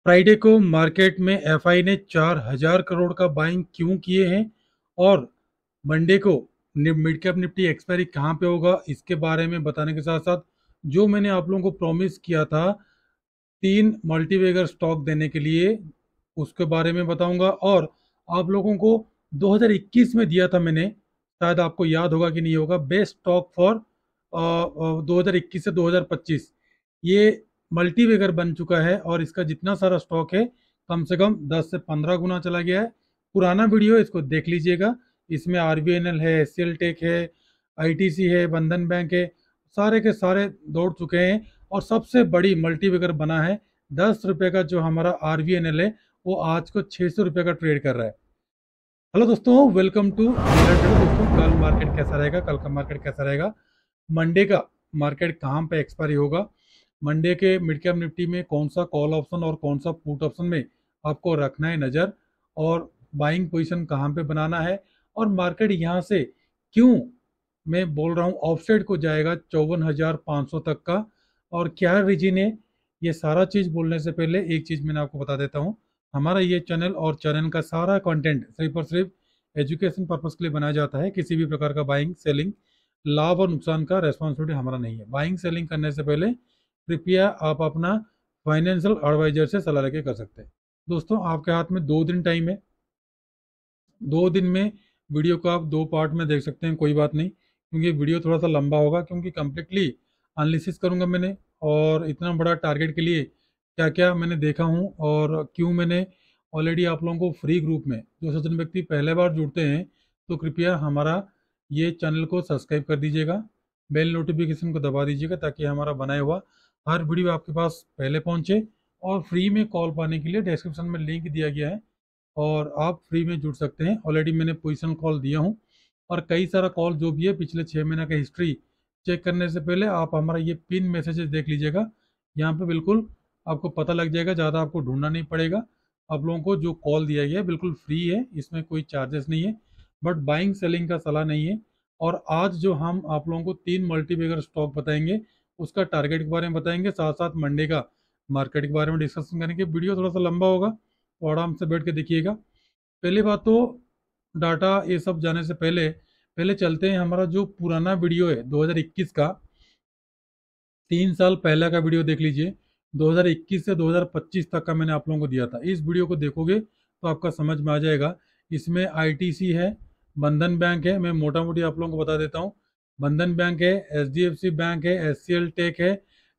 Friday को market में FI ने 4,000 करोड़ का बाइंग क्यों किए हैं और मंडे को मिड कैप निफ्टी एक्सपायरी कहाँ पे होगा, इसके बारे में बताने के साथ साथ जो मैंने आप लोगों को प्रॉमिस किया था 3 मल्टीबैगर स्टॉक देने के लिए, उसके बारे में बताऊंगा। और आप लोगों को 2021 में दिया था मैंने, शायद आपको याद होगा कि नहीं होगा, बेस्ट स्टॉक फॉर 2021 से 2025। ये मल्टीबैगर बन चुका है और इसका जितना सारा स्टॉक है कम से कम 10 से 15 गुना चला गया है। पुराना वीडियो इसको देख लीजिएगा, इसमें आरबीएनएल है, एचसीएल टेक है, आईटीसी है, बंधन बैंक है, सारे के सारे दौड़ चुके हैं। और सबसे बड़ी मल्टीबैगर बना है 10 रुपए का जो हमारा आरबीएनएल है, वो आज को 600 रुपये का ट्रेड कर रहा है। हेलो दोस्तों, वेलकम टू दोस्तों। कल मार्केट कैसा रहेगा, कल का मार्केट कैसा रहेगा, मंडे का मार्केट कहाँ पे एक्सपायरी होगा, मंडे के मिड कैप निफ्टी में कौन सा कॉल ऑप्शन और कौन सा पुट ऑप्शन में आपको रखना है नज़र, और बाइंग पोजीशन कहाँ पे बनाना है, और मार्केट यहाँ से क्यों मैं बोल रहा हूँ ऑफसेट को जाएगा 54,500 तक का, और क्या रीजन है, ये सारा चीज़ बोलने से पहले एक चीज़ मैंने आपको बता देता हूँ। हमारा ये चैनल और चैनल का सारा कंटेंट सिर्फ और सिर्फ एजुकेशन पर्पस के लिए बनाया जाता है। किसी भी प्रकार का बाइंग सेलिंग, लाभ और नुकसान का रेस्पॉन्सिबिलिटी हमारा नहीं है। बाइंग सेलिंग करने से पहले कृपया आप अपना फाइनेंशियल एडवाइजर से सलाह लेके कर सकते हैं। दोस्तों, आपके हाथ में 2 दिन टाइम है, 2 दिन में वीडियो को आप 2 पार्ट में देख सकते हैं, कोई बात नहीं, क्योंकि वीडियो थोड़ा सा लंबा होगा, क्योंकि कम्प्लीटली एनालिसिस करूंगा मैंने, और इतना बड़ा टारगेट के लिए क्या क्या मैंने देखा हूँ और क्यों मैंने ऑलरेडी आप लोगों को फ्री ग्रुप में, जो सज्जन व्यक्ति पहले बार जुड़ते हैं तो कृपया हमारा ये चैनल को सब्सक्राइब कर दीजिएगा, बेल नोटिफिकेशन को दबा दीजिएगा, ताकि हमारा बनाया हुआ हर वीडियो आपके पास पहले पहुंचे। और फ्री में कॉल पाने के लिए डिस्क्रिप्शन में लिंक दिया गया है और आप फ्री में जुड़ सकते हैं। ऑलरेडी मैंने पोजिशनल कॉल दिया हूँ, और कई सारा कॉल जो भी है पिछले 6 महीने का हिस्ट्री चेक करने से पहले आप हमारा ये पिन मैसेजेस देख लीजिएगा। यहाँ पे बिल्कुल आपको पता लग जाएगा, ज़्यादा आपको ढूंढना नहीं पड़ेगा। आप लोगों को जो कॉल दिया गया है बिल्कुल फ्री है, इसमें कोई चार्जेस नहीं है, बट बाइंग सेलिंग का सलाह नहीं है। और आज जो हम आप लोगों को 3 मल्टीबैगर स्टॉक बताएंगे, उसका टारगेट के बारे में बताएंगे, साथ साथ मंडे का मार्केट के बारे में डिस्कशन करेंगे। वीडियो थोड़ा सा लंबा होगा तो आराम से बैठ के देखिएगा। पहली बात तो डाटा ये सब जाने से पहले पहले चलते हैं, हमारा जो पुराना वीडियो है 2021 का, 3 साल पहले का वीडियो देख लीजिए। 2021 से 2025 तक का मैंने आप लोगों को दिया था। इस वीडियो को देखोगे तो आपका समझ में आ जाएगा। इसमें आईटीसी है, बंधन बैंक है, मैं मोटा मोटी आप लोगों को बता देता हूँ। बंधन बैंक है, एचडीएफसी बैंक है, एचसीएल टेक है,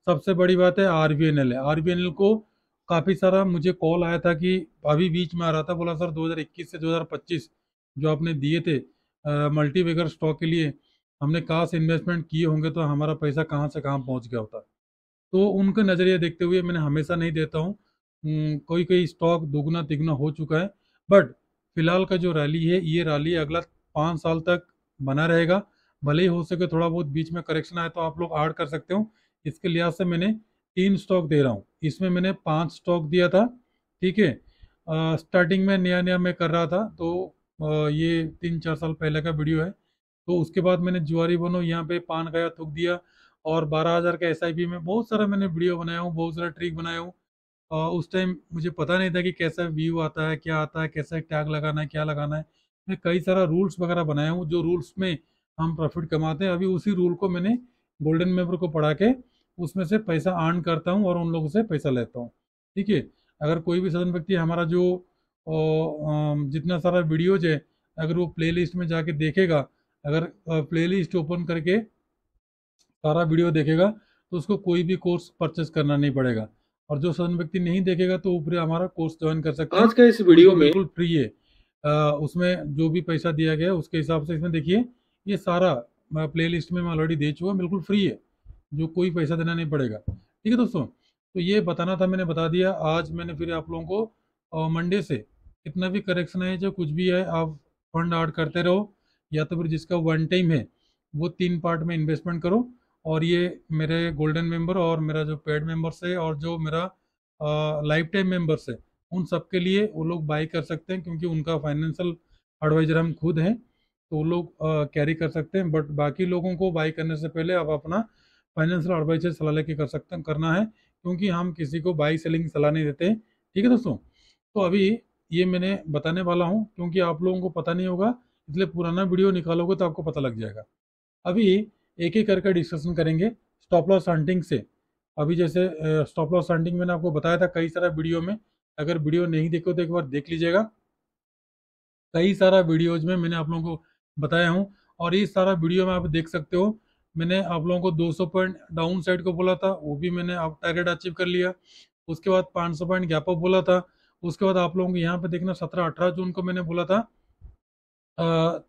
सबसे बड़ी बात है आरबीएनएल है। आरबीएनएल को काफ़ी सारा मुझे कॉल आया था कि अभी बीच में आ रहा था, बोला सर 2021 से 2025 जो आपने दिए थे मल्टीबैगर स्टॉक के लिए, हमने कहाँ से इन्वेस्टमेंट किए होंगे तो हमारा पैसा कहाँ से कहाँ पहुँच गया होता। तो उनका नज़रिया देखते हुए मैंने हमेशा नहीं देता हूँ, कोई कोई स्टॉक दुगना तिगुना हो चुका है, बट फिलहाल का जो रैली है ये रैली अगला 5 साल तक बना रहेगा। भले ही हो सके थोड़ा बहुत बीच में करेक्शन आए तो आप लोग ऐड कर सकते हो। इसके लिहाज से मैंने 3 स्टॉक दे रहा हूँ, इसमें मैंने 5 स्टॉक दिया था। ठीक है, स्टार्टिंग में नया नया मैं कर रहा था, तो ये 3-4 साल पहले का वीडियो है। तो उसके बाद मैंने जुआरी बनो यहाँ पे पान खाया थूक दिया, और 12,000 का एसआईपी में बहुत सारा मैंने वीडियो बनाया हूँ, बहुत सारा ट्रिक बनाया हूँ। उस टाइम मुझे पता नहीं था कि कैसा व्यू आता है, क्या आता है, कैसा टैग लगाना है, क्या लगाना है। मैं कई सारा रूल्स वगैरह बनाया हूँ, जो रूल्स में हम प्रॉफिट कमाते हैं। अभी उसी रूल को मैंने गोल्डन मेंबर को पढ़ा के उसमें से पैसा अर्न करता हूँ और उन लोगों से पैसा लेता हूँ। ठीक है, अगर कोई भी सदन व्यक्ति हमारा जो जितना सारा वीडियोज है, अगर वो प्लेलिस्ट में जाके देखेगा, अगर प्लेलिस्ट ओपन करके सारा वीडियो देखेगा, तो उसको कोई भी कोर्स परचेस करना नहीं पड़ेगा। और जो सदन व्यक्ति नहीं देखेगा तो ऊपर हमारा कोर्स ज्वाइन कर सकते हैं। आज का इस वीडियो में बिल्कुल फ्री है। उसमें जो भी पैसा दिया गया है उसके हिसाब से, इसमें देखिए ये सारा प्ले लिस्ट में मैं ऑलरेडी दे चुका, बिल्कुल फ्री है, जो कोई पैसा देना नहीं पड़ेगा। ठीक है दोस्तों, तो ये बताना था, मैंने बता दिया। आज मैंने फिर आप लोगों को मंडे से कितना भी करेक्शन है, जो कुछ भी है, आप फंड ऐड करते रहो, या तो फिर जिसका वन टाइम है वो 3 पार्ट में इन्वेस्टमेंट करो। और ये मेरे गोल्डन मेंबर और मेरा जो पेड मेंबर्स है और जो मेरा लाइफ टाइम मेंबर्स है, उन सब के लिए वो लोग बाई कर सकते हैं, क्योंकि उनका फाइनेंशियल एडवाइजर हम खुद हैं, तो वो लोग कैरी कर सकते हैं। बट बाकी लोगों को बाई करने से पहले आप अपना फाइनेंशियल एडवाइजर सलाह लेके कर सकते हैं, करना है, क्योंकि हम किसी को बाई सेलिंग की सलाह नहीं देते। ठीक है दोस्तों। तो अभी ये मैंने बताने वाला हूँ, क्योंकि आप लोगों को पता नहीं होगा, इसलिए पुराना वीडियो निकालोगे तो आपको पता लग जाएगा। अभी एक एक करके डिस्कशन करेंगे स्टॉप लॉस हंटिंग से। अभी जैसे स्टॉप लॉस हंटिंग मैंने आपको बताया था कई सारा वीडियो में, अगर वीडियो नहीं देखो तो एक बार देख लीजिएगा। कई सारा वीडियोज में मैंने आप लोगों को बताया हूँ, और इस सारा वीडियो में आप देख सकते हो मैंने आप लोगों को 200 पॉइंट डाउन साइड को बोला था, वो भी मैंने आप टारगेट अचीव कर लिया। उसके बाद 500 पॉइंट गैप अप बोला था। उसके बाद आप लोगों को यहाँ पे देखना 17-18 जून को मैंने बोला था,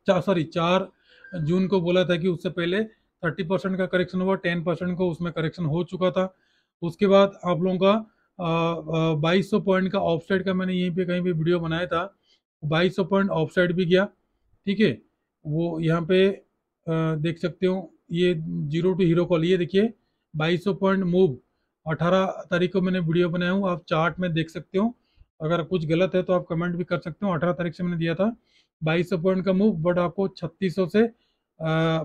4 जून को बोला था कि उससे पहले 30% का करेक्शन हुआ, 10% को उसमें करेक्शन हो चुका था। उसके बाद आप लोगों का 2200 पॉइंट का ऑफ साइड का मैंने यहीं पे कहीं पे वीडियो बनाया था, 2200 पॉइंट ऑफ साइड भी गया। ठीक है, वो यहाँ पे देख सकते हो, ये जीरो टू हीरो कॉल, ये देखिए 2200 पॉइंट मूव 18 तारीख को मैंने वीडियो बनाया हूँ, आप चार्ट में देख सकते हो। अगर कुछ गलत है तो आप कमेंट भी कर सकते हो। 18 तारीख से मैंने दिया था 2200 पॉइंट का मूव, बट आपको 3600 से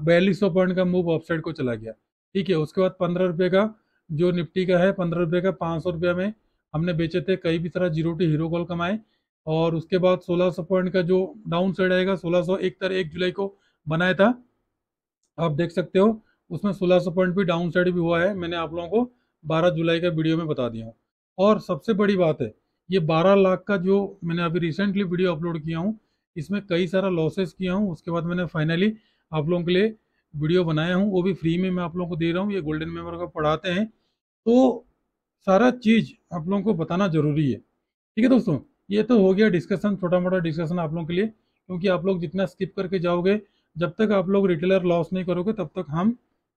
4200 पॉइंट का मूव ऑफसाइड को चला गया। ठीक है, उसके बाद 15 रुपये का जो निफ्टी का है, 15 रुपये का 500 रुपया में हमने बेचे थे, कई भी तरह जीरो टू हीरो कॉल कमाए। और उसके बाद 1600 पॉइंट का जो डाउन साइड आएगा, 1600 1 जुलाई को बनाया था, आप देख सकते हो उसमें 1600 पॉइंट भी डाउन साइड भी हुआ है, मैंने आप लोगों को 12 जुलाई का वीडियो में बता दिया हूँ। और सबसे बड़ी बात है, ये 12 लाख का जो मैंने अभी रिसेंटली वीडियो अपलोड किया हूँ, इसमें कई सारा लॉसेस किया हूँ, उसके बाद मैंने फाइनली आप लोगों के लिए वीडियो बनाया हूँ, वो भी फ्री में मैं आप लोगों को दे रहा हूँ। ये गोल्डन मेंबर को पढ़ाते हैं, तो सारा चीज़ आप लोगों को बताना जरूरी है। ठीक है दोस्तों, ये तो हो गया डिस्कशन, छोटा मोटा डिस्कशन आप लोगों के लिए, क्योंकि आप लोग जितना स्किप करके जाओगे, जब तक आप लोग रिटेलर लॉस नहीं करोगे तब तक हम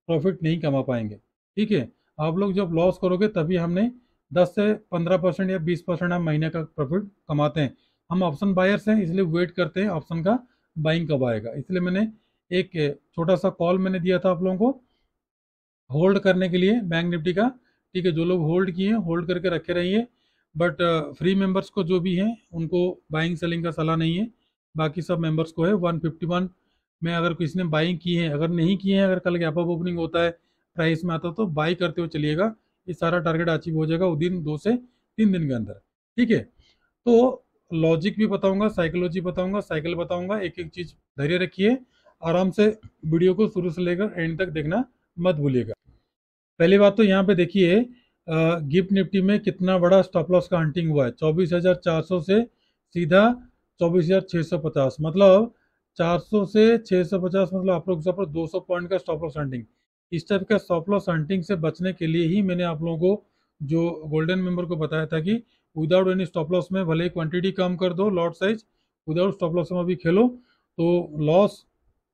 प्रॉफिट नहीं कमा पाएंगे। ठीक है, आप लोग जब लॉस करोगे तभी हमने 10 से 15% या 20% हम महीने का प्रॉफिट कमाते हैं। हम ऑप्शन बायर्स हैं, इसलिए वेट करते हैं ऑप्शन का बाइंग कब आएगा। इसलिए मैंने एक छोटा सा कॉल मैंने दिया था आप लोगों को होल्ड करने के लिए बैंक निफ्टी का। ठीक है, जो लोग होल्ड किए हैं होल्ड करके रखे रहिए, बट फ्री मेंबर्स को जो भी हैं उनको बाइंग सेलिंग का सलाह नहीं है, बाकी सब मेंबर्स को है। 151 में अगर किसी ने बाइंग की है, अगर नहीं किए हैं, अगर कल गैप अप ओपनिंग होता है प्राइस में आता तो बाई करते हुए चलिएगा, ये सारा टारगेट अचीव हो जाएगा वो दिन 2 से 3 दिन के अंदर। ठीक है, तो लॉजिक भी बताऊंगा, साइकोलॉजी बताऊंगा, साइकिल बताऊंगा, एक एक चीज धैर्य रखिए, आराम से वीडियो को शुरू से लेकर एंड तक देखना मत भूलिएगा। पहली बात तो यहाँ पे देखिए गिफ्ट निफ्टी में कितना बड़ा स्टॉप लॉस का हंटिंग हुआ है, 24,400 से सीधा 24,650, मतलब 400 से 650, मतलब आप लोग 200 पॉइंट का स्टॉप लॉस हंटिंग। इस टाइप का स्टॉप लॉस हंटिंग से बचने के लिए ही मैंने आप लोगों को जो गोल्डन मेंबर को बताया था कि विदाउट एनी स्टॉप लॉस में भले ही क्वांटिटी कम कर दो, lot size without stop loss में भी खेलो तो लॉस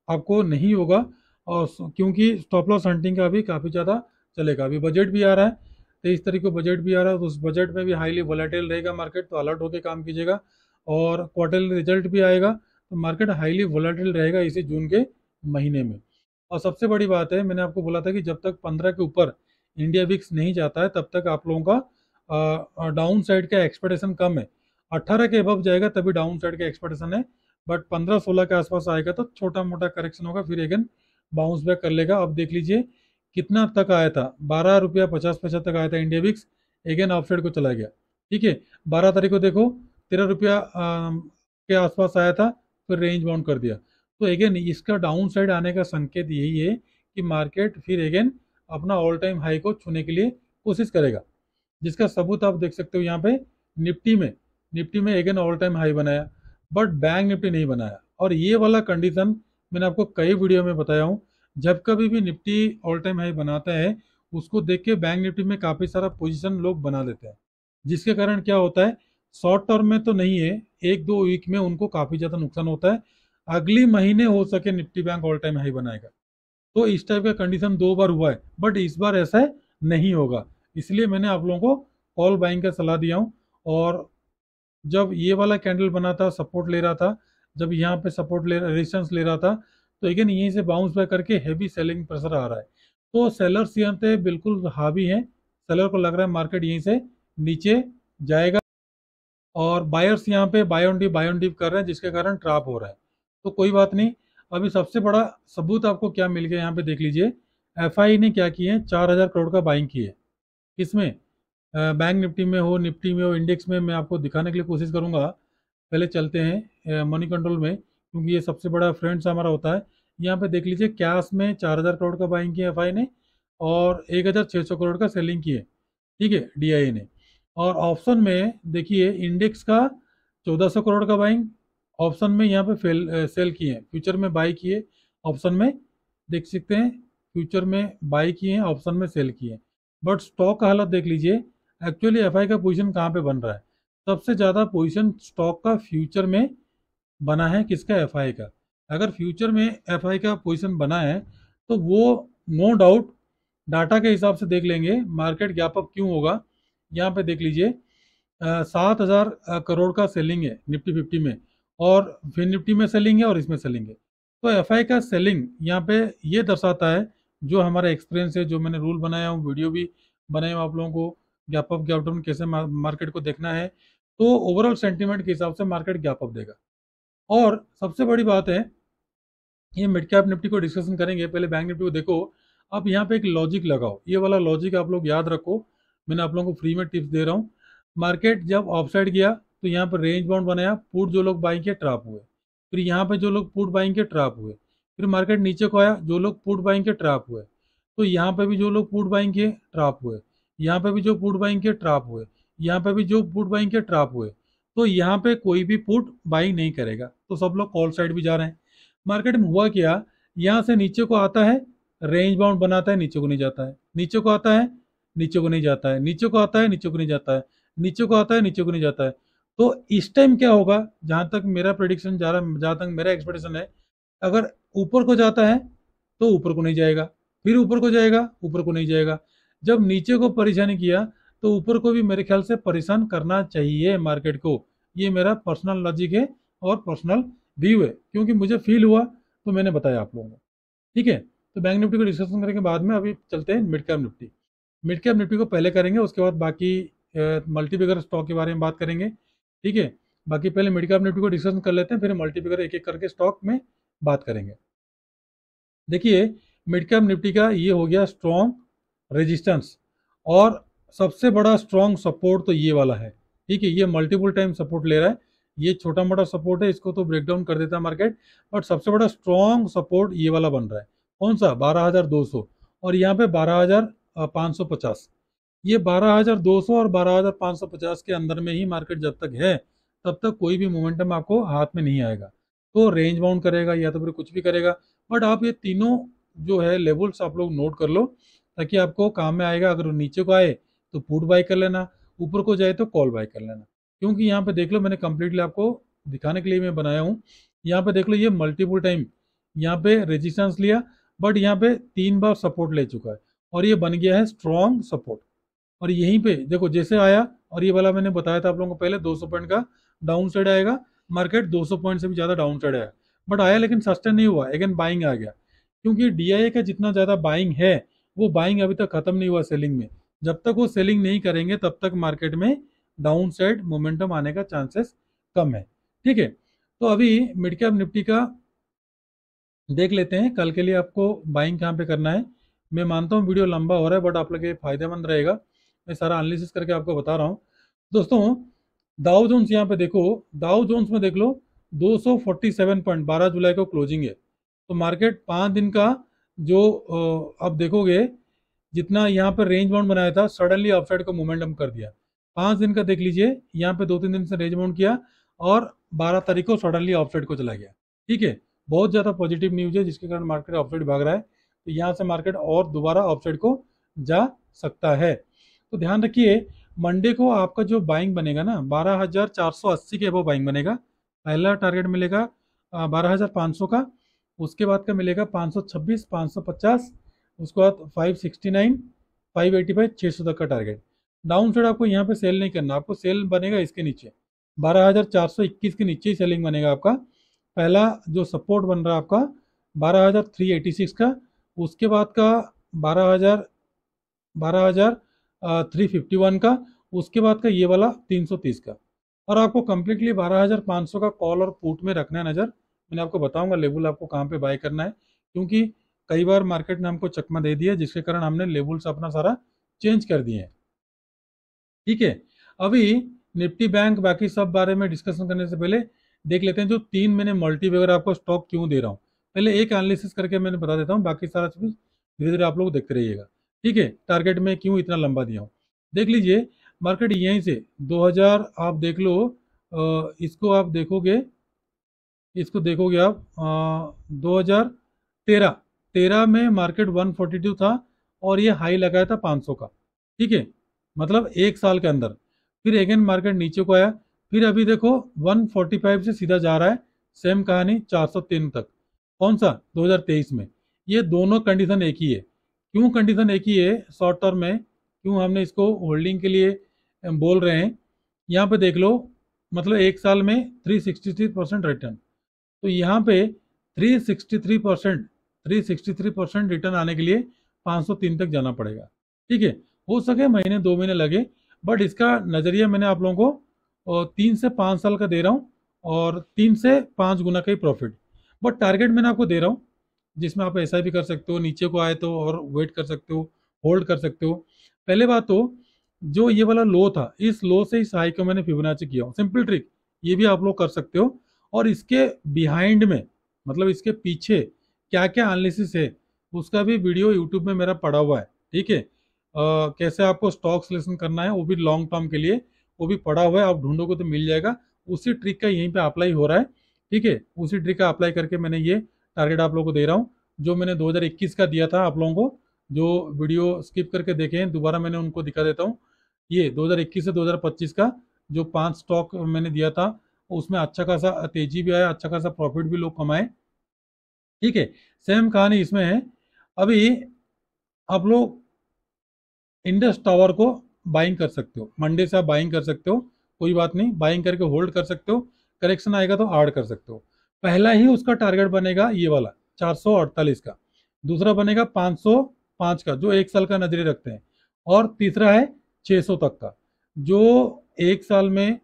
आपको नहीं होगा। और क्योंकि स्टॉप लॉस हंटिंग का भी काफ़ी ज़्यादा चलेगा, अभी बजट भी आ रहा है, 23 तारीख को बजट भी आ रहा है, तो उस बजट में भी हाईली वोलेटाइल रहेगा मार्केट, तो अलर्ट होकर काम कीजिएगा। और क्वार्टरली रिजल्ट भी आएगा, तो मार्केट हाईली वोलेटाइल रहेगा इसी जून के महीने में। और सबसे बड़ी बात है, मैंने आपको बोला था कि जब तक 15 के ऊपर इंडिया विक्स नहीं जाता है तब तक आप लोगों का डाउन साइड का एक्सपेक्टेशन कम है। 18 के अबव जाएगा तभी डाउन साइड का एक्सपेक्टेशन है, बट 15-16 के आसपास आएगा तो छोटा मोटा करेक्शन होगा, फिर अगेन बाउंस बैक कर लेगा। अब देख लीजिए कितना तक आया था, 12 रुपया 50 पैसा तक आया था इंडिया विक्स, अगेन ऑफसाइड को चला गया। ठीक है, 12 तारीख को देखो 13 रुपया के आसपास आया था, फिर रेंज बाउंड कर दिया। तो अगेन इसका डाउन साइड आने का संकेत यही है कि मार्केट फिर अगेन अपना ऑल टाइम हाई को छूने के लिए कोशिश करेगा, जिसका सबूत आप देख सकते हो यहाँ पे निफ्टी में अगेन ऑल टाइम हाई बनाया, बट बैंक निफ्टी नहीं बनाया। और ये वाला कंडीशन मैंने आपको कई वीडियो में बताया हूँ, जब कभी भी निफ्टी ऑल टाइम हाई बनाता है उसको देख के बैंक निफ्टी में काफ़ी सारा पोजीशन लोग बना लेते हैं, जिसके कारण क्या होता है, शॉर्ट टर्म में तो नहीं है, 1-2 वीक में उनको काफ़ी ज़्यादा नुकसान होता है। अगली महीने हो सके Nifty bank all time high बनाएगा, तो इस टाइप का कंडीशन 2 बार हुआ है, बट इस बार ऐसा नहीं होगा। इसलिए मैंने आप लोगों को कॉल बाइंग का सलाह दिया हूँ। और जब ये वाला कैंडल बना था, सपोर्ट ले रहा था, जब यहाँ पे सपोर्ट ले रेजिस्टेंस ले रहा था, तो अगेन यहीं से बाउंस बैक करके हैवी सेलिंग प्रेशर आ रहा है, तो सेलर्स यहाँ पे बिल्कुल हावी हैं। सेलर को लग रहा है मार्केट यहीं से नीचे जाएगा, और बायर्स यहाँ पे बाय ऑन डिप कर रहे हैं, जिसके कारण ट्रैप हो रहा है। तो कोई बात नहीं, अभी सबसे बड़ा सबूत आपको क्या मिल गया यहाँ पे देख लीजिए, एफआई ने क्या किए हैं, 4,000 करोड़ का बाइंग की है। किसमें? बैंक निफ्टी में हो, निफ्टी में हो, इंडेक्स में, मैं आपको दिखाने के लिए कोशिश करूंगा। पहले चलते हैं मनी कंट्रोल में, क्योंकि ये सबसे बड़ा फ्रेंड्स हमारा होता है। यहाँ पे देख लीजिए, कैश में 4,000 करोड़ का बाइंग किया एफआई ने, और 1,600 करोड़ का सेलिंग किए, ठीक है, डीआईए ने। और ऑप्शन में देखिए, इंडेक्स का 1,400 करोड़ का बाइंग ऑप्शन में यहाँ पे सेल किए हैं, फ्यूचर में बाई किए, ऑप्शन में देख सकते हैं, फ्यूचर में बाई किए हैं, ऑप्शन में सेल किए हैं। बट स्टॉक का हालत देख लीजिए, एक्चुअली एफआई का पोजीशन कहाँ पे बन रहा है। सबसे ज़्यादा पोजीशन स्टॉक का फ्यूचर में बना है, किसका, एफआई का। अगर फ्यूचर में एफआई का पोजीशन बना है तो वो नो डाउट डाटा के हिसाब से देख लेंगे मार्केट गैप अप क्यों होगा। यहाँ पे देख लीजिए, 7,000 करोड़ का सेलिंग है निफ्टी 50 में, और फिर निफ्टी में सेलिंग है और इसमें सेलिंग है। तो एफआई का सेलिंग यहाँ पे ये दर्शाता है, जो हमारा एक्सपीरियंस है, जो मैंने रूल बनाया हूँ, वीडियो भी बनाया हूँ आप लोगों को, गैप अप गैप डाउन कैसे मार्केट को देखना है। तो ओवरऑल सेंटीमेंट के हिसाब से मार्केट गैप अप देगा। और सबसे बड़ी बात है, ये मिड कैप निफ्टी को डिस्कशन करेंगे, पहले बैंक निफ्टी को देखो। आप यहाँ पे एक लॉजिक लगाओ, ये वाला लॉजिक आप लोग याद रखो, मैंने आप लोगों को फ्री में टिप्स दे रहा हूँ। मार्केट जब ऑफसाइड गया तो यहाँ पर रेंज बाउंड बनाया, पुट जो लोग बाइंग के ट्रैप हुए, फिर यहाँ पे जो लोग पुट बाइंग के ट्रैप हुए, फिर मार्केट नीचे को आया, जो लोग पुट बाइंग के ट्रैप हुए, तो यहाँ पे भी जो लोग पुट बाइंग के ट्रैप हुए, यहाँ पे भी जो पुट बाइंग के ट्रैप हुए, यहाँ पे भी जो पुट बाइंग के ट्रैप हुए। तो यहाँ पे कोई भी पुट बाइंग नहीं करेगा, तो सब लोग कॉल साइड भी जा रहे हैं। मार्केट में हुआ क्या, यहाँ से नीचे को आता है, रेंज बाउंड बनाता है, नीचे को नहीं जाता है, नीचे को आता है, नीचे को नहीं जाता है, नीचे को आता है, नीचे को नहीं जाता है, नीचे को आता है, नीचे को नहीं जाता है। तो इस टाइम क्या होगा, जहां तक मेरा प्रेडिक्शन जा रहा, जहां तक मेरा एक्सपेक्टेशन है, अगर ऊपर को जाता है तो ऊपर को नहीं जाएगा, फिर ऊपर को जाएगा, ऊपर को नहीं जाएगा। जब नीचे को परेशान किया तो ऊपर को भी मेरे ख्याल से परेशान करना चाहिए मार्केट को। ये मेरा पर्सनल लॉजिक है और पर्सनल व्यू है, क्योंकि मुझे फील हुआ तो मैंने बताया आप लोगों को, ठीक है। तो बैंक निफ्टी को डिस्कशन करने के बाद में अभी चलते हैं mid cap Nifty. Mid cap Nifty को पहले करेंगे, उसके बाद बाकी मल्टीपिगर स्टॉक के बारे में बात करेंगे, ठीक है। बाकी पहले मिड कैप निफ्टी को डिस्कशन कर लेते हैं, फिर मल्टीपिगर एक एक करके स्टॉक में बात करेंगे। देखिए, मिड कैप निफ्टी का ये हो गया स्ट्रॉन्ग रेजिस्टेंस, और सबसे बड़ा स्ट्रॉन्ग सपोर्ट तो ये वाला है, ठीक है। ये मल्टीपल टाइम सपोर्ट ले रहा है, ये छोटा मोटा सपोर्ट है, इसको तो ब्रेक डाउन कर देता है मार्केट, बट सबसे बड़ा स्ट्रॉन्ग सपोर्ट ये वाला बन रहा है। कौन सा, 12,200, और यहाँ पे 12,550। ये 12,200 और 12,550 के अंदर में ही मार्केट जब तक है, तब तक कोई भी मोमेंटम आपको हाथ में नहीं आएगा। तो रेंज बाउंड करेगा या तो फिर कुछ भी करेगा, बट आप ये तीनों जो है लेवल्स आप लोग नोट कर लो, ताकि आपको काम में आएगा। अगर नीचे को आए तो पुट बाय कर लेना, ऊपर को जाए तो कॉल बाय कर लेना। क्योंकि यहाँ पे देख लो, मैंने कंप्लीटली आपको दिखाने के लिए मैं बनाया हूँ। यहाँ पे देख लो, ये मल्टीपल टाइम यहाँ पे रेजिस्टेंस लिया, बट यहाँ पे 3 बार सपोर्ट ले चुका है, और ये बन गया है स्ट्रॉन्ग सपोर्ट। और यहीं पे देखो, जैसे आया, और ये वाला मैंने बताया था आप लोगों को पहले, 200 पॉइंट का डाउन साइड आएगा, मार्केट 200 पॉइंट से भी ज्यादा डाउन साइड आया, बट आया लेकिन सस्टेन नहीं हुआ, अगेन बाइंग आ गया। क्योंकि डीआईए का जितना ज्यादा बाइंग है, वो बाइंग अभी तक खत्म नहीं हुआ सेलिंग में। जब तक वो सेलिंग नहीं करेंगे, तब तक मार्केट में डाउन साइड मोमेंटम आने का चांसेस कम है, ठीक है। तो अभी मिड कैप निफ्टी का देख लेते हैं, कल के लिए आपको बाइंग कहाँ पे करना है। मैं मानता हूँ वीडियो लंबा हो रहा है, बट आप लोग के फायदेमंद रहेगा, मैं सारा एनालिसिस करके आपको बता रहा हूँ। दोस्तों, दाउ जोन्स यहाँ पे देखो, दाउ जोन्स में देख लो, 247 पॉइंट 12 जुलाई को क्लोजिंग है। तो मार्केट 5 दिन का जो अब देखोगे, जितना यहाँ पर रेंज बाउंड बनाया था, सडनली अपसाइड को मोमेंटम कर दिया। 5 दिन का देख लीजिए, यहाँ पे 2-3 दिन से रेंज बाउंड किया, और 12 तारीख को सडनली अपसाइड को चला गया, ठीक है। बहुत ज्यादा पॉजिटिव न्यूज है, जिसके कारण मार्केट अपसाइड भाग रहा है। तो यहाँ से मार्केट और दोबारा अपसाइड को जा सकता है। तो ध्यान रखिए, मंडे को आपका जो बाइंग बनेगा ना, 12,480 के अबव बाइंग बनेगा। पहला टारगेट मिलेगा 12,500 का, उसके बाद का मिलेगा 526, 550, उसके बाद 569, 585, 600 तक का टारगेट। डाउन साइड आपको यहाँ पे सेल नहीं करना, आपको सेल बनेगा इसके नीचे, 12,421 के नीचे ही सेलिंग बनेगा आपका। पहला जो सपोर्ट बन रहा है आपका 12,386 का, उसके बाद का 12,351 का, उसके बाद का ये वाला 330 का। और आपको कंप्लीटली 12,500 का कॉल और पुट में रखना है नज़र। मैंने आपको बताऊंगा लेवल आपको कहाँ पे बाय करना है, क्योंकि कई बार मार्केट ने हमको चकमा दे दिया, जिसके कारण हमने लेवल्स अपना सारा चेंज कर दिए हैं। ठीक है। अभी निफ्टी बैंक बाकी सब बारे में डिस्कशन करने से पहले देख लेते हैं जो तीन मैंने मल्टी वगैरह आपको स्टॉक क्यों दे रहा हूँ। पहले एक एनालिसिस करके मैंने बता देता हूँ, बाकी सारा चीज धीरे धीरे आप लोग देखते रहिएगा। ठीक है, टारगेट में क्यों इतना लंबा दिया हूँ देख लीजिए। मार्केट यहीं से 2000 आप देख लो, इसको आप देखोगे, इसको देखोगे आप 2013 13 में मार्केट 142 था और ये हाई लगाया था 500 का। ठीक है, मतलब एक साल के अंदर फिर अगेन मार्केट नीचे को आया, फिर अभी देखो 145 से सीधा जा रहा है, सेम कहानी 403 तक। कौन सा? 2023 में। ये दोनों कंडीशन एक ही है। क्यों कंडीशन एक ही है शॉर्ट टर्म में, क्यों हमने इसको होल्डिंग के लिए बोल रहे हैं? यहाँ पे देख लो, मतलब एक साल में 363% रिटर्न। तो यहाँ पे 363% रिटर्न आने के लिए 503 तक जाना पड़ेगा। ठीक है, हो सके महीने 2 महीने लगे, बट इसका नजरिया मैंने आप लोगों को 3 से 5 साल का दे रहा हूँ और 3 से 5 गुना का ही प्रॉफिट। बट टारगेट मैंने आपको दे रहा हूँ जिसमें आप ऐसा भी कर सकते हो, नीचे को आए तो और वेट कर सकते हो, होल्ड कर सकते हो। पहले बात तो जो ये वाला लो था, इस लो से इस हाई को मैंने फिबोनाची किया हूँ, सिंपल ट्रिक, ये भी आप लोग कर सकते हो। और इसके बिहाइंड में, मतलब इसके पीछे क्या क्या एनालिसिस है उसका भी वीडियो यूट्यूब में मेरा पड़ा हुआ है। ठीक है, कैसे आपको स्टॉक सिलेक्शन करना है वो भी लॉन्ग टर्म के लिए, वो भी पड़ा हुआ है, आप ढूंढोगे तो मिल जाएगा। उसी ट्रिक का यहीं पे अप्लाई हो रहा है। ठीक है, उसी ट्रिक का अप्लाई करके मैंने ये टारगेट आप लोगों को दे रहा हूँ। जो मैंने 2021 का दिया था आप लोगों को, जो वीडियो स्किप करके देखे हैं दोबारा मैंने उनको दिखा देता हूँ। ये 2021 से 2025 का जो 5 स्टॉक मैंने दिया था, उसमें अच्छा खासा तेजी भी आया, अच्छा खासा प्रॉफिट भी लोग कमाए। ठीक है, सेम कहानी इसमें है। अभी आप लोग इंडस टावर को बाइंग कर सकते हो, मंडे से आप बाइंग कर सकते हो, कोई बात नहीं, बाइंग करके होल्ड कर सकते हो, करेक्शन आएगा तो ऐड कर सकते हो। पहला ही उसका टारगेट बनेगा ये वाला 448 का, दूसरा बनेगा 505 का जो एक साल का नजरिए रखते हैं, और तीसरा है 600 तक का, जो एक साल में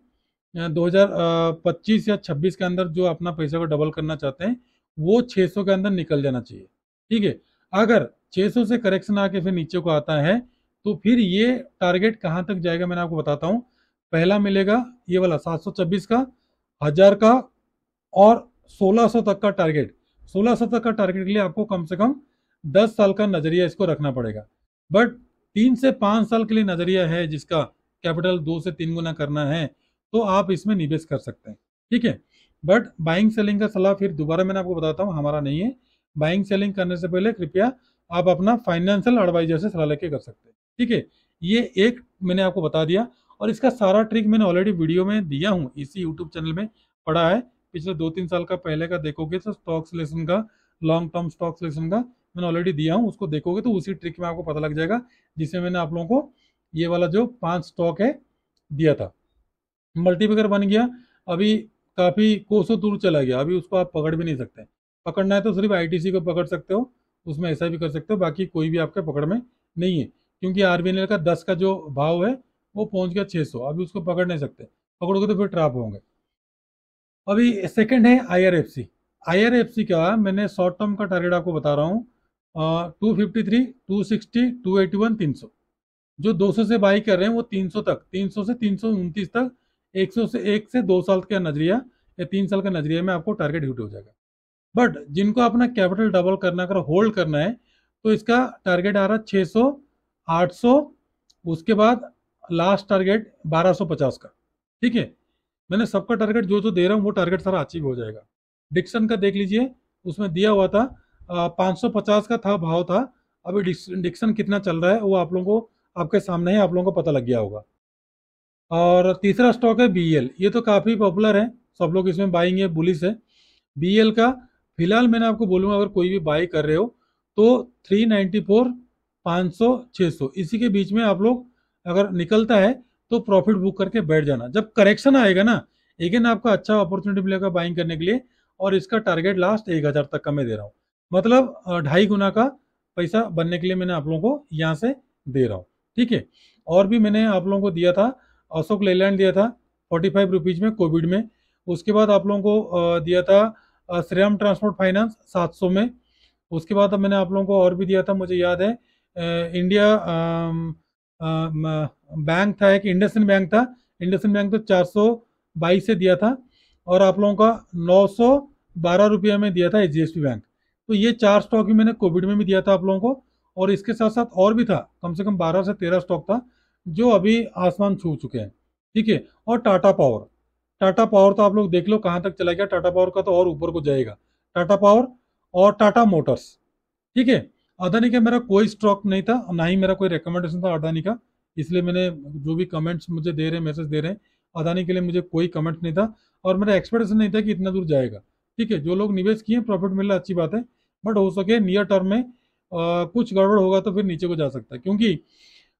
2025 या 26 के अंदर जो अपना पैसा को डबल करना चाहते हैं वो 600 के अंदर निकल जाना चाहिए। ठीक है, अगर 600 से करेक्शन आके फिर नीचे को आता है तो फिर ये टारगेट कहाँ तक जाएगा मैंने आपको बताता हूँ। पहला मिलेगा ये वाला 726 का, 1000 का, और 1600 तक का टारगेट। 1600 तक का टारगेट के लिए आपको कम से कम 10 साल का नजरिया इसको रखना पड़ेगा। बट 3 से 5 साल के लिए नजरिया है जिसका कैपिटल 2 से 3 गुना करना है, तो आप इसमें निवेश कर सकते हैं। ठीक है, बट बाइंग सेलिंग का सलाह फिर दोबारा मैंने आपको बताता हूँ हमारा नहीं है। बाइंग सेलिंग करने से पहले कृपया आप अपना फाइनेंशियल एडवाइजर से सलाह लेके कर सकते हैं। ठीक है, ये एक मैंने आपको बता दिया, और इसका सारा ट्रिक मैंने ऑलरेडी वीडियो में दिया हूँ, इसी यूट्यूब चैनल में पड़ा है। पिछले 2-3 साल का पहले का देखोगे तो स्टॉक सिलेक्शन का, लॉन्ग टर्म स्टॉक सिलेक्शन का मैंने ऑलरेडी दिया हूँ, उसको देखोगे तो उसी ट्रिक में आपको पता लग जाएगा जिसमें मैंने आप लोगों को ये वाला जो 5 स्टॉक है दिया था। मल्टीपिकर बन गया, अभी काफी कोसों दूर चला गया, अभी उसको आप पकड़ भी नहीं सकते। पकड़ना है तो सिर्फ आईटीसी को पकड़ सकते हो, उसमें ऐसा भी कर सकते हो, बाकी कोई भी आपके पकड़ में नहीं है, क्योंकि आरबीएनएल का 10 का जो भाव है वो पहुंच गया 600, अभी उसको पकड़ नहीं सकते, पकड़ोगे तो फिर ट्रैप होंगे। अभी सेकंड है आईआरएफसी। आईआरएफसी का मैंने शॉर्ट टर्म का टारगेट आपको बता रहा हूँ, 253, 260, 281, 300। जो 200 से बाई कर रहे हैं वो 300 तक, 300 से 329 तक, 1 से 2 साल का नजरिया या 3 साल का नजरिया में आपको टारगेट हिट हो जाएगा। बट जिनको अपना कैपिटल डबल करना, अगर होल्ड करना है, तो इसका टारगेट आ रहा है 600, 800, उसके बाद लास्ट टारगेट 1250 का। ठीक है, मैंने सबका टारगेट जो जो दे रहा हूँ वो टारगेट सारा अचीव हो जाएगा। डिक्सन का देख लीजिए, उसमें दिया हुआ था 550 का था भाव था, अभी डिक्सन कितना चल रहा है वो आप लोगों को आपके सामने ही आप लोगों को पता लग गया होगा। और तीसरा स्टॉक है बीएल, ये तो काफी पॉपुलर है, सब लोग इसमें बाइंग है, बुलिस है। बीएल का फिलहाल मैंने आपको बोलूंगा अगर कोई भी बाई कर रहे हो तो 394, 500, 600 इसी के बीच में आप लोग अगर निकलता है तो प्रॉफिट बुक करके बैठ जाना। जब करेक्शन आएगा ना, अगेन आपको अच्छा अपॉर्चुनिटी मिलेगा बाइंग करने के लिए, और इसका टारगेट लास्ट 1000 तक का मैं दे रहा हूँ, मतलब 2.5 गुना का पैसा बनने के लिए मैंने आप लोगों को यहाँ से दे रहा हूँ। ठीक है, और भी मैंने आप लोगों को दिया था, अशोक लेलैंड दिया था 45 रुपीज में कोविड में। उसके बाद आप लोगों को दिया था श्रीराम ट्रांसपोर्ट फाइनेंस 700 में। उसके बाद अब मैंने आप लोगों को और भी दिया था, मुझे याद है इंडिया बैंक था, एक इंडसइंड बैंक था। इंडसइंड बैंक तो 422 से दिया था, और आप लोगों का 912 रुपये में दिया था एचडीएफसी बैंक। तो ये 4 स्टॉक ही मैंने कोविड में भी दिया था आप लोगों को, और इसके साथ साथ और भी था, कम से कम 12 से 13 स्टॉक था जो अभी आसमान छू चुके हैं। ठीक है। और टाटा पावर, टाटा पावर तो आप लोग देख लो कहाँ तक चला गया, टाटा पावर का तो और ऊपर को जाएगा। टाटा पावर और टाटा मोटर्स। ठीक है। अदानी का मेरा कोई स्टॉक नहीं था, ना ही मेरा कोई रिकमेंडेशन था अदानी का, इसलिए मैंने जो भी कमेंट्स मुझे दे रहे हैं, मैसेज दे रहे हैं, अदानी के लिए मुझे कोई कमेंट नहीं था, और मेरा एक्सपेक्टेशन नहीं था कि इतना दूर जाएगा। ठीक है। जो लोग निवेश किए प्रॉफिट मिल रहा है, अच्छी बात है, बट हो सके नियर टर्म में कुछ गड़बड़ होगा तो फिर नीचे को जा सकता है, क्योंकि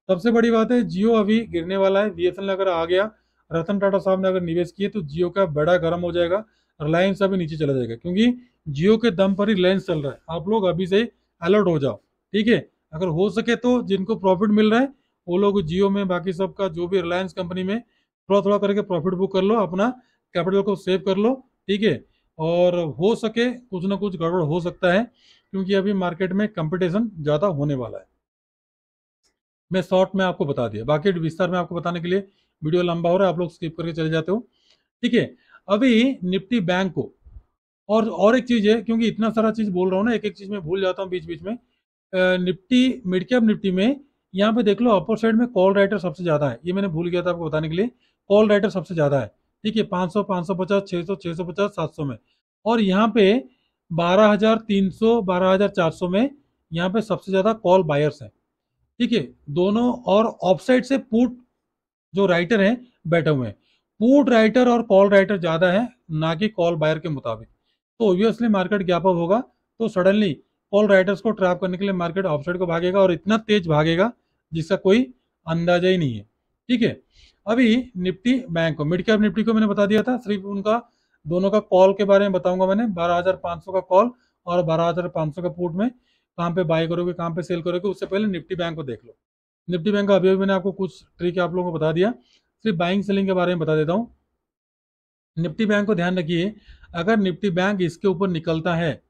सबसे बड़ी बात है जियो अभी गिरने वाला है। बीएसएनएल अगर आ गया, रतन टाटा साहब ने अगर निवेश किए, तो जियो का बड़ा गर्म हो जाएगा, रिलायंस अभी नीचे चला जाएगा, क्योंकि जियो के दम पर ही रिलायंस चल रहा है। आप लोग अभी से अलर्ट हो जाओ। ठीक है। अगर हो सके तो जिनको प्रॉफिट मिल रहा है वो लोग जियो में, बाकी सबका जो भी रिलायंस कंपनी में थोड़ा थोड़ा करके प्रॉफिट बुक कर लो, अपना कैपिटल को सेव कर लो। ठीक है। और हो सके कुछ ना कुछ गड़बड़ हो सकता है, क्योंकि अभी मार्केट में कंपटीशन ज़्यादा होने वाला है। मैं शॉर्ट में आपको बता दिया, बाकी विस्तार में आपको बताने के लिए वीडियो लंबा हो रहा है, आप लोग स्किप करके चले जाते हो। ठीक है। अभी निफ्टी बैंक को, और एक चीज है, क्योंकि इतना सारा चीज बोल रहा हूँ ना, एक एक चीज में भूल जाता हूँ बीच बीच में। निफ्टी, मिड कैप निफ्टी में यहाँ पे देख लो अपर साइड में कॉल राइटर सबसे ज्यादा है, ये मैंने भूल गया था आपको बताने के लिए। कॉल राइटर सबसे ज्यादा है। ठीक है। 500, 550, 600, 650, 700 में। और यहाँ पे 12,300, 12,400 में यहाँ पे सबसे ज्यादा कॉल बायर्स है। ठीक है। दोनों, और ऑफसाइड से पुट जो राइटर हैं बैठे हुए हैं। पुट राइटर और कॉल राइटर ज्यादा है, ना कि कॉल बायर के मुताबिक। तो ऑब्वियसली मार्केट गैप अप होगा, तो सडनली कॉल राइटर्स को ट्रैप करने के लिए मार्केट ऑफसाइड को भागेगा, और इतना तेज भागेगा जिसका कोई अंदाजा ही नहीं है। ठीक है। अभी निफ्टी बैंक को, मिड कैप निफ्टी को मैंने बता दिया था, सिर्फ उनका दोनों का कॉल के बारे में बताऊंगा मैंने। 12,500 का कॉल और 12,500 का पुट में कहाँ पे बाय करोगे, कहाँ पे सेल करोगे, उससे पहले निफ्टी बैंक को देख लो। निफ्टी बैंक का अभी मैंने आपको कुछ ट्रिक आप लोगों को बता दिया, सिर्फ बाइंग सेलिंग के बारे में बता देता हूँ। निफ्टी बैंक को ध्यान रखिए, अगर निफ्टी बैंक इसके ऊपर निकलता है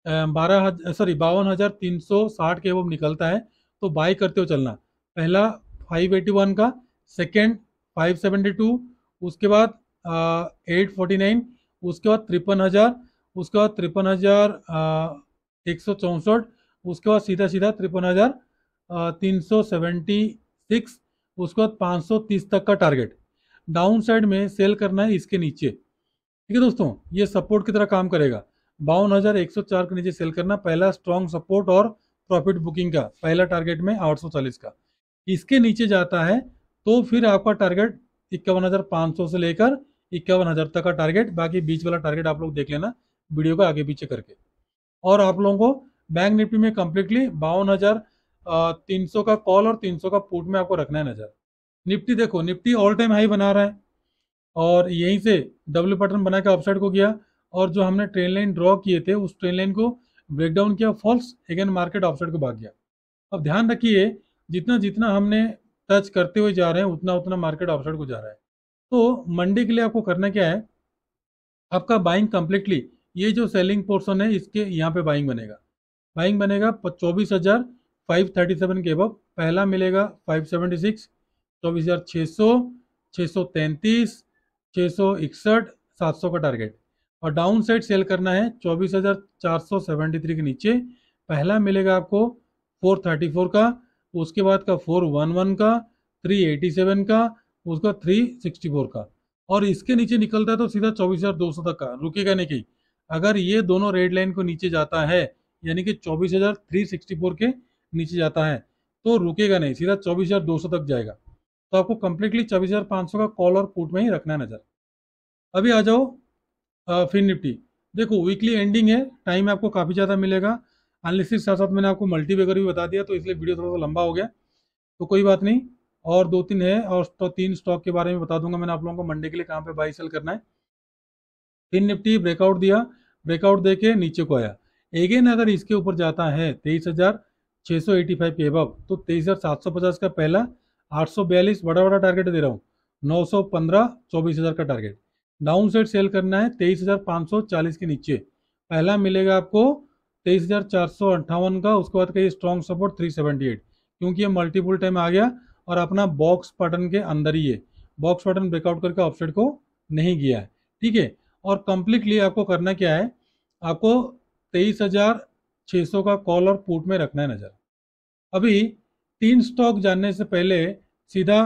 52,360 के वो निकलता है, तो बाई करते हो चलना। पहला 581 का, सेकंड 572, उसके बाद 849, उसके बाद 53,000, उसके बाद 53,164, उसके बाद सीधा सीधा 53,376, उसके बाद 530 तक का टारगेट। डाउन साइड में सेल करना है इसके नीचे। ठीक है दोस्तों, ये सपोर्ट की तरह काम करेगा। 52,104 के नीचे सेल करना, पहला स्ट्रॉन्ग सपोर्ट और प्रॉफिट बुकिंग का पहला टारगेट में 840 का। इसके नीचे जाता है तो फिर आपका टारगेट 51,500 से लेकर 51,000 तक का टारगेट, बाकी बीच वाला टारगेट आप लोग देख लेना वीडियो का आगे पीछे करके। और आप लोगों को बैंक निफ्टी में कंप्लीटली 52,300 का कॉल और 300 का पुट में आपको रखना है नजर। निफ्टी देखो, निफ्टी ऑल टाइम हाई बना रहा है, और यहीं से डब्ल्यू पैटर्न बना के अपसाइड को गया, और जो हमने ट्रेन लाइन ड्रॉ किए थे उस ट्रेन लाइन को ब्रेक डाउन किया, फॉल्स, अगेन मार्केट अपसाइड को भाग गया। अब ध्यान रखिए, जितना जितना हमने टच करते हुए जा रहे हैं उतना उतना मार्केट अपसाइड को जा रहा है। तो मंडे के लिए आपको करना क्या है, आपका बाइंग कंप्लीटली, ये जो सेलिंग पोर्शन है इसके यहाँ पे बाइंग बनेगा। बाइंग बनेगा 24,537 के अब, पहला मिलेगा 576, 24,600, 633, 661, 700 का टारगेट। और डाउन साइड सेल करना है 24,473 के नीचे, पहला मिलेगा आपको 434 का, उसके बाद का 411 का, 387 का, उसका 364 का, और इसके नीचे निकलता है तो सीधा 24,200 तक का, रुकेगा नहीं कहीं। अगर ये दोनों रेड लाइन को नीचे जाता है, यानी कि 24,364 के नीचे जाता है, तो रुकेगा नहीं, सीधा 24,200 तक जाएगा। तो आपको कंप्लीटली 24,500 का कॉल और पुट में ही रखना है नजर। अभी आ जाओ फिर निफ्टी। देखो वीकली एंडिंग है, टाइम आपको काफ़ी ज़्यादा मिलेगा। एनालिसिस के साथ साथ मैंने आपको मल्टी वगैरह भी बता दिया, तो इसलिए वीडियो थोड़ा सा लंबा हो गया, तो कोई बात नहीं। और 2-3 है, और तो 3 स्टॉक के बारे में बता दूंगा मैंने आप लोगों को मंडे के लिए कहाँ पे बाई सेल करना है। फिर निफ्टी ब्रेकआउट दिया, ब्रेकआउट देके नीचे को आया, एगेन अगर इसके ऊपर जाता है 23,685 के अबव, तो 23,750 का पहला, 842 बड़ा बड़ा टारगेट दे रहा हूँ, 915, 24,000 का टारगेट। डाउन साइड सेल करना है 23,540 के नीचे, पहला मिलेगा आपको 23,458 का, उसके बाद का ये स्ट्रॉन्ग सपोर्ट 378, क्योंकि ये मल्टीपल टाइम आ गया और अपना बॉक्स पैटर्न के अंदर ही है, बॉक्स पैटर्न ब्रेकआउट करके ऑफसेट को नहीं गया है, ठीक है। और कंप्लीटली आपको करना क्या है, आपको 23,600 का कॉल और पुट में रखना है नजर। अभी 3 स्टॉक जानने से पहले सीधा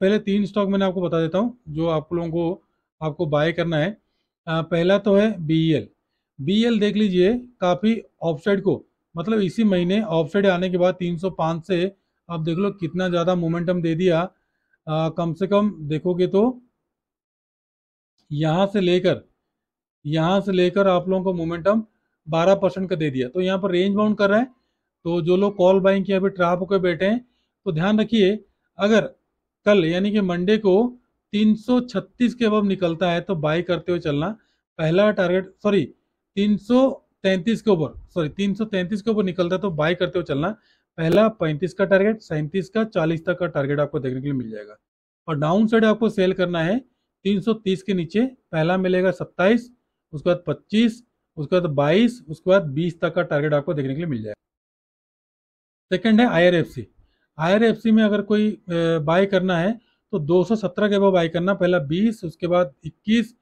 पहले 3 स्टॉक मैंने आपको बता देता हूँ जो आप लोगों को आपको बाय करना है। पहला तो है बीईएल। बीईएल देख लीजिए, काफ़ी ऑफसाइड को, मतलब इसी महीने ऑफसाइड आने के बाद 305 से आप देख लो कितना ज़्यादा मोमेंटम दे दिया। कम से कम देखोगे तो यहाँ से लेकर आप लोगों को मोमेंटम 12% का दे दिया, तो यहाँ पर रेंज बाउंड कर रहा है। तो जो लोग कॉल बाइंग की अभी ट्रैप होकर बैठे हैं तो ध्यान रखिए, अगर कल यानी कि मंडे को 336 के अब निकलता है तो बाई करते हुए चलना। पहला टारगेट 333 के ऊपर 333 के ऊपर निकलता है तो बाई करते हुए चलना। पहला 35 का टारगेट, 37 का, 40 तक का टारगेट आपको देखने के लिए मिल जाएगा। और डाउन साइड आपको सेल करना है 330 के नीचे, पहला मिलेगा 27, उसके बाद 25, उसके बाद 22, उसके बाद 20 तक का टारगेट आपको देखने के लिए मिल जाएगा। सेकंड है आईआरएफसी। आईआरएफसी में अगर कोई बाय करना है तो 217 के बाद बाय करना, पहला 20, उसके बाद 21,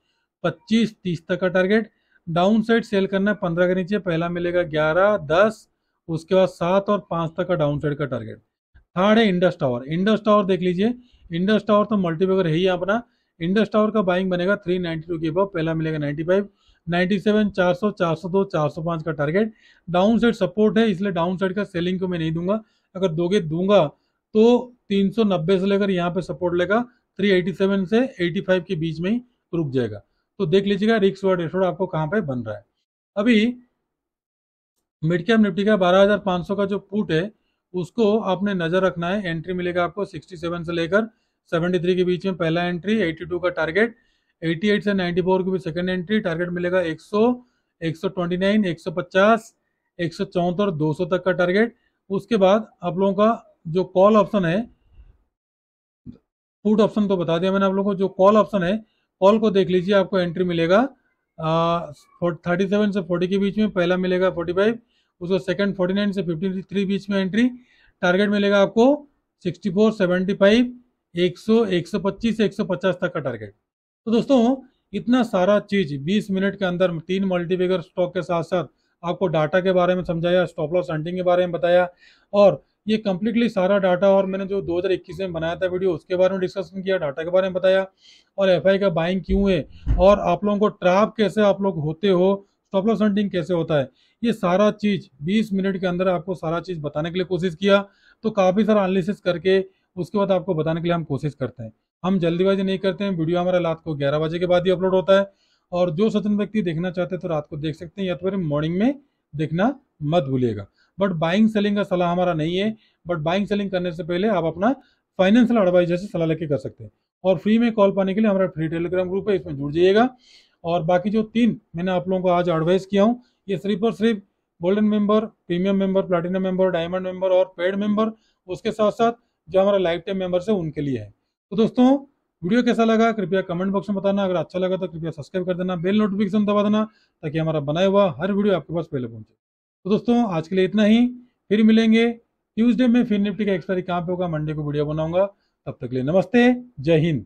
25, 30 तक का टारगेट। डाउन साइड सेल करना है 15 के नीचे, पहला मिलेगा 11, 10, उसके बाद 7 और 5 तक का डाउन साइड का टारगेट। थर्ड है इंडस टावर। इंडस टावर देख लीजिए, इंडस टावर तो मल्टीबैगर है ही अपना। इंडस टावर का बाइंग बनेगा 392 के अब, पहला मिलेगा 95, 97, 400, 402, 405 का टारगेट। डाउन साइड सपोर्ट है, इसलिए डाउन साइड का सेलिंग को मैं नहीं दूंगा, अगर दूंगा तो 390 से लेकर यहाँ पे सपोर्ट लेगा 387 से 85 के बीच में ही रुक जाएगा। तो देख लीजिएगा रिस्क और रेशोड आपको कहाँ पे बन रहा है। अभी मिड कैप निफ्टी का 12,500 का जो पुट है उसको आपने नजर रखना है। एंट्री मिलेगा आपको 67 से लेकर 73 के बीच में पहला एंट्री, 82 का टारगेट, 88 से 94 के बीच सेकंड एंट्री, टारगेट मिलेगा 100, 129, 150, 174, 200 तक का टारगेट। उसके बाद आप लोगों का जो कॉल ऑप्शन है, पुट ऑप्शन तो बता दिया मैंने आप लोगों को, जो कॉल ऑप्शन है कॉल को देख लीजिए, आपको एंट्री मिलेगा 37 से 40 के बीच में, पहला मिलेगा 45, उसको सेकंड 49 से 53 बीच में एंट्री, टारगेट मिलेगा आपको 64, 75, 100, 125 से 150 तक का टारगेट। तो दोस्तों इतना सारा चीज 20 मिनट के अंदर 3 मल्टीबैगर स्टॉक के साथ साथ आपको डाटा के बारे में समझाया, स्टॉप लॉस हंटिंग के बारे में बताया, और ये कंप्लीटली सारा डाटा, और मैंने जो 2021 में बनाया था वीडियो उसके बारे में डिस्कशन किया, डाटा के बारे में बताया, और एफआई का बाइंग क्यों है, और आप लोगों को ट्रैप कैसे आप लोग होते हो, स्टॉप लॉस हंटिंग कैसे होता है, ये सारा चीज 20 मिनट के अंदर आपको सारा चीज बताने के लिए कोशिश किया। तो काफी सारा एनालिसिस करके उसके बाद आपको बताने के लिए हम कोशिश करते हैं। हम जल्दीबाजी नहीं करते हैं, वीडियो हमारा रात को 11 बजे के बाद ही अपलोड होता है, और जो सचन व्यक्ति देखना चाहते हैं तो रात को देख सकते हैं, या तो फिर मॉर्निंग में देखना मत भूलिएगा। बट बाइंग सेलिंग का सलाह हमारा नहीं है, बट बाइंग सेलिंग करने से पहले आप अपना फाइनेंशियल एडवाइजर से सलाह लेके कर सकते हैं। और फ्री में कॉल पाने के लिए हमारा फ्री टेलीग्राम ग्रुप है, इसमें जुड़ जाइएगा। और बाकी जो 3 मैंने आप लोगों को आज एडवाइस किया हूँ, ये सिर्फ और सिर्फ golden member, premium member, platinum member, diamond member और पेड मेंबर, उसके साथ साथ जो हमारा लाइफ टाइम मेंबर्स है उनके लिए है। तो दोस्तों वीडियो कैसा लगा कृपया कमेंट बॉक्स में बताना, अगर अच्छा लगा तो कृपया सब्सक्राइब कर देना, बेल नोटिफिकेशन दबा देना, ताकि हमारा बनाया हुआ हर वीडियो आपके पास पहले पहुंचे। तो दोस्तों आज के लिए इतना ही, फिर मिलेंगे ट्यूसडे में, फिर निफ्टी का एक्सपायरी कहाँ पे होगा मंडे को वीडियो बनाऊंगा। तब तक के लिए नमस्ते, जय हिंद।